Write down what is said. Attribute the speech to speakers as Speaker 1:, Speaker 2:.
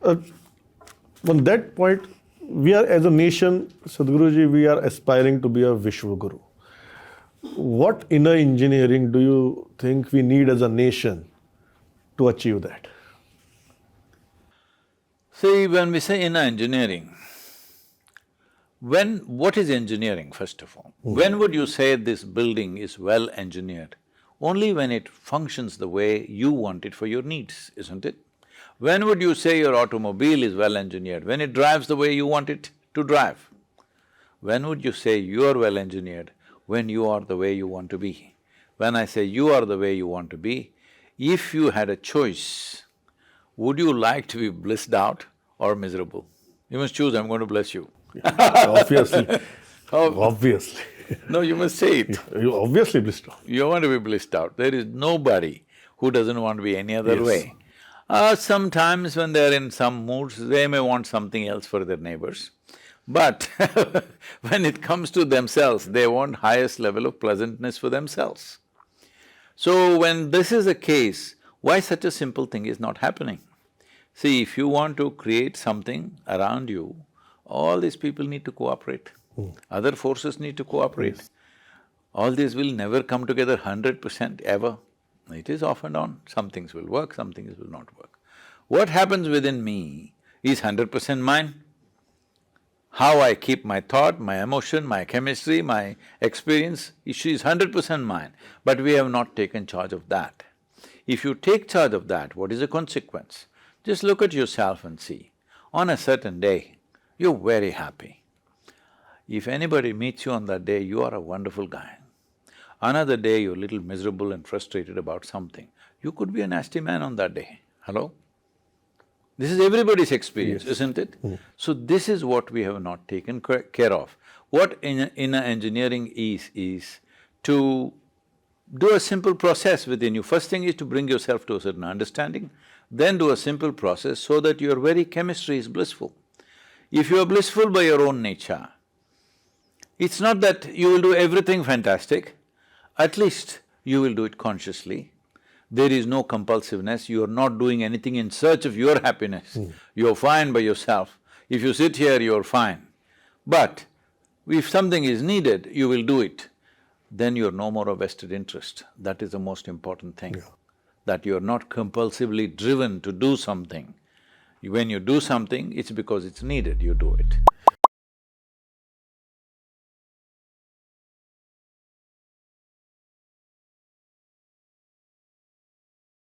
Speaker 1: Uh, on that point, we are as a nation, Sadhguruji, we are aspiring to be a Vishwaguru. What inner engineering do you think we need as a nation to achieve that?
Speaker 2: See, when we say inner engineering, what is engineering, first of all? When would you say this building is well engineered? Only when it functions the way you want it for your needs, isn't it? When would you say your automobile is well engineered? When it drives the way you want it to drive. When would you say you are well engineered? When you are the way you want to be. When I say you are the way you want to be, if you had a choice, would you like to be blissed out or miserable? You must choose, I'm going to bless you.
Speaker 1: Obviously,
Speaker 2: How-
Speaker 1: obviously.
Speaker 2: No, you must say it.
Speaker 1: You obviously blissed out.
Speaker 2: You want to be blissed out. There is nobody who doesn't want to be any other
Speaker 1: Yes.
Speaker 2: way. Sometimes when they're in some moods, they may want something else for their neighbors. But when it comes to themselves, they want highest level of pleasantness for themselves. So when this is the case, why such a simple thing is not happening? See, if you want to create something around you, all these people need to cooperate. Other forces need to cooperate.
Speaker 1: Yes.
Speaker 2: All these will never come together 100% ever. It is off and on, some things will work, some things will not work. What happens within me is 100% mine. How I keep my thought, my emotion, my chemistry, my experience, it is 100% mine, but we have not taken charge of that. If you take charge of that, what is the consequence? Just look at yourself and see. On a certain day, you're very happy. If anybody meets you on that day, you are a wonderful guy. Another day, you're a little miserable and frustrated about something. You could be a nasty man on that day. Hello? This is everybody's experience,
Speaker 1: Yes.
Speaker 2: isn't it? So this is what we have not taken care of. What inner engineering is to do a simple process within you. First thing is to bring yourself to a certain understanding, then do a simple process so that your very chemistry is blissful. If you are blissful by your own nature, it's not that you will do everything fantastic, at least you will do it consciously. There is no compulsiveness, you are not doing anything in search of your happiness. You're fine by yourself. If you sit here, you're fine. But if something is needed, you will do it. Then you're no more a vested interest. That is the most important thing.
Speaker 1: Yeah.
Speaker 2: That you're not compulsively driven to do something. When you do something, it's because it's needed, you do it.